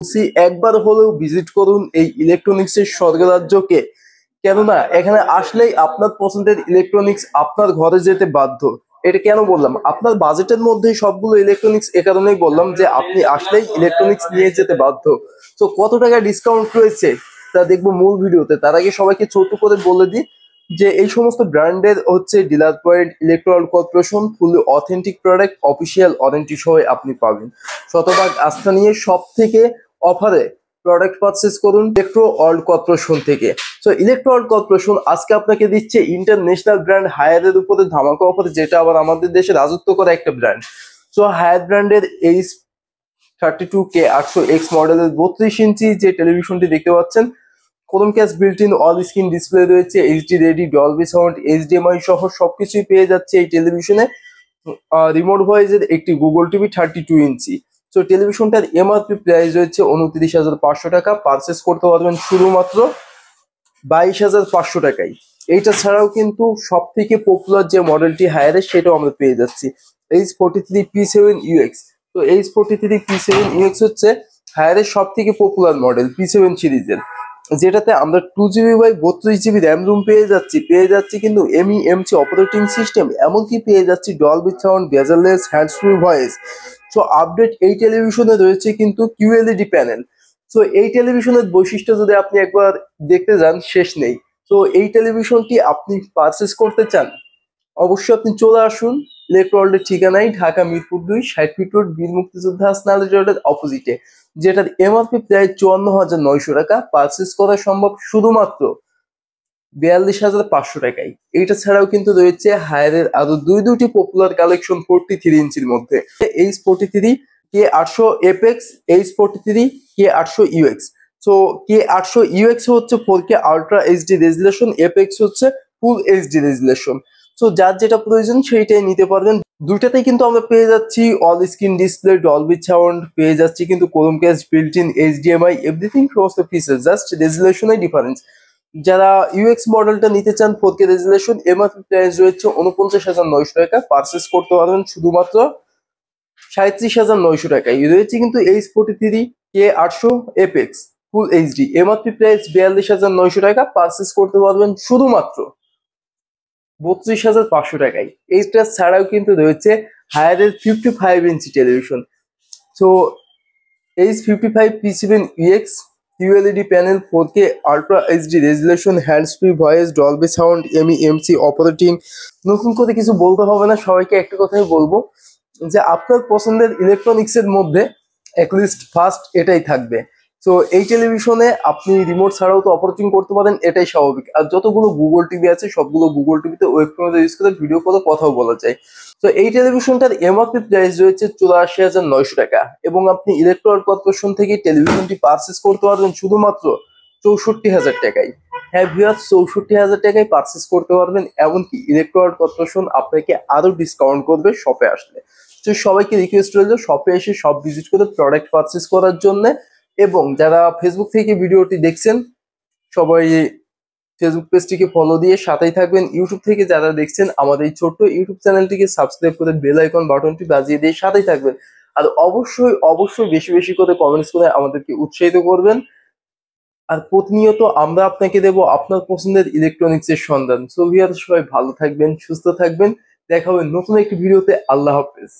বলছি একবার হলেও ভিজিট করুন এই ইলেকট্রনিক্সের স্বর্গরাজ্যকে। কেননা এখানে আসলেই আপনার পছন্দের ইলেকট্রনিক্স আপনার ঘরে যেতে বাধ্য। এটা কেন বললাম, আপনার বাজেটের মধ্যেই সবগুলো ইলেকট্রনিক্স এ কারণেই বললাম যে আপনি আসলেই ইলেকট্রনিক্স নিয়ে যেতে বাধ্য। তো কত টাকা ডিসকাউন্ট রয়েছে তা দেখবো মূল ভিডিওতে। তার আগে সবাইকে ছোট করে বলে দিই যে এই সমস্ত ব্র্যান্ডের হচ্ছে ডিলার পয়েন্ট ইলেকট্রন কর্পোরেশন ফুলি অথেন্টিক প্রোডাক্ট অফিসিয়াল ওয়ারেন্টি সহ আপনি পাবেন। শতভাগ আস্থা নিয়ে সব থেকে অফারে প্রোডাক্ট পারচেস করুন ইলেকট্রো ওয়ার্ল্ড কর্পোরেশন থেকে। সো ইলেকট্রো ওয়ার্ল্ড কর্পোরেশন আজকে আপনাকে দিচ্ছে ইন্টারন্যাশনাল ব্র্যান্ড হায়ারের উপরে ধামাকা অফার, যেটা আবার আমাদের দেশে রাজত্ব করা একটা ব্র্যান্ড। সো হায়ার ব্র্যান্ডের এই 32K800X মডেলের 32 ইঞ্চি যে টেলিভিশনটি দেখতে পাচ্ছেন, Chromecast built in all screen display রয়েছে, HD ready, Dolby sound, HDMI সহ সবকিছুই পেয়ে যাচ্ছে এই টেলিভিশনে। রিমোট ভয়েসের একটি গুগল টিভি 32 ইঞ্চি। তো টেলিভিশনটার এমআরপি প্রাইস রয়েছে 29,500 টাকা, পারচেস করতে পারবেন শুধুমাত্র 22,500 টাকায়। এইটা ছাড়াও কিন্তু সব থেকে পপুলার যে মডেলটি হায়ারের সেটাও আমরা পেয়ে যাচ্ছি, H43P7UX। তো H43P7UX হচ্ছে হায়ারের সব থেকে পপুলার মডেল P7 সিরিজের, যেটাতে আমরা 2GB/32GB র্যাম রুম পেয়ে যাচ্ছি কিন্তু MEMC অপারেটিং সিস্টেম, এমনকি পেয়ে যাচ্ছি Dolby sound, bezel-less, hands free voice. So update এই টেলিভিশনে রয়েছে কিন্তু QLED প্যানেল। সো এই টেলিভিশনের বৈশিষ্ট্য যদি আপনি একবার দেখতে যান শেষ নেই। তো এই টেলিভিশনটি আপনি পারচেস করতে চান, অবশ্যই আপনি চলে আসুন ইলেকট্রো ওয়ার্ল্ডের ঠিকানায় ঢাকা মিরপুর 2 60 ফিট রোড, বীর মুক্তিযোদ্ধা হাসনাল রোডের অপোজিটে, যেটার এমআরপি প্রায় 54,900 টাকা, পারচেস করা সম্ভব শুধুমাত্র 42,500 টাকায়। এইটা ছাড়াও কিন্তু রয়েছে হায়ারের আরো দুটি পপুলার কালেকশন 43 ইঞ্চির মধ্যে, H43K800 FX, H43K800UX। So K800UX হচ্ছে 4K ultra HD resolution, FX হচ্ছে ফুল এইচডি রেজুলেশন। সো যার যেটা প্রয়োজন সেইটাই নিতে পারবেন। দুইটাতেই কিন্তু আমরা পেয়ে যাচ্ছি all screen display, Dolby sound, পেয়ে যাচ্ছি কিন্তু ক্রোমক্যাস্ট বিল্ট ইন, এইচডিএমআই, এভরিথিং সমস্ত ফিচার, জাস্ট রেজুলেশনের ডিফারেন্স। যারা ইউএক্স মডেলটা নিতে চান 4K রেজুলেশন, এমআরপি প্রাইস রয়েছে 49,900 টাকা, পারচেস করতে পারবেন শুধুমাত্র 37,900 টাকায়। রয়েছে কিন্তু H43K800FX full HD, MRP price 42,900 টাকা, পারচেস করতে পারবেন শুধুমাত্র 32,500 টাকায়। এইটা ছাড়াও কিন্তু রয়েছে হায়ারের 55 ইঞ্চি television. So H55P7UX QLED panel, 4K ultra HD resolution, hands free voice, Dolby sound, MEMC operating. নতুন করে কিছু বলতে হবে না, সবাইকে একটা কথাই বলবো যে আপনার পছন্দের ইলেকট্রনিক্সের মধ্যে অ্যাটলিস্ট ফার্স্ট এটাই থাকবে। তো এই টেলিভিশনে আপনি রিমোট ছাড়াও তো অপারেটিং করতে পারেন, এটাই স্বাভাবিক। আর যতগুলো গুগল টিভি আছে সবগুলো গুগল টিভিতে ওয়েব ক্যামেরা ইউজ করে ভিডিও কলে কথাও বলা যায়। তো এই টেলিভিশনটার এমআরপি প্রাইস রয়েছে 84,900 টাকা, এবং আপনি ইলেকট্রো ওয়ার্ল্ড কর্পোরেশন থেকে টেলিভিশনটি পারচেস করতে পারবেন শুধুমাত্র 64,000 টাকায়। হ্যাঁ ভিউয়ার্স, 64,000 টাকায় পারচেস করতে পারবেন, এমনকি ইলেকট্রো ওয়ার্ল্ড কর্পোরেশন আপনাকে আরো ডিসকাউন্ট করবে শপে আসলে। তো সবাইকে রিকোয়েস্ট রইল শপে এসে সব ভিজিট করে প্রোডাক্ট পারচেস করার জন্য। এবং যারা ফেসবুক থেকে ভিডিওটি দেখছেন সবাই ফেসবুক পেজটিকে ফলো দিয়ে সাথেই থাকবেন। ইউটিউব থেকে যারা দেখছেন আমাদের এই ছোট্ট ইউটিউব চ্যানেলটিকে সাবস্ক্রাইব করে বেল আইকন বাটনটি বাজিয়ে দিয়ে সাথেই থাকবেন। আর অবশ্যই বেশি বেশি করে কমেন্টস করে আমাদেরকে উৎসাহিত করবেন। আর প্রতিনিয়ত আমরা আপনাকে দেব আপনার পছন্দের ইলেকট্রনিক্স এর সন্ধান। সো ভিউয়ার্স, সবাই ভালো থাকবেন, সুস্থ থাকবেন, দেখা হবে নতুন একটি ভিডিওতে। আল্লাহ হাফেজ।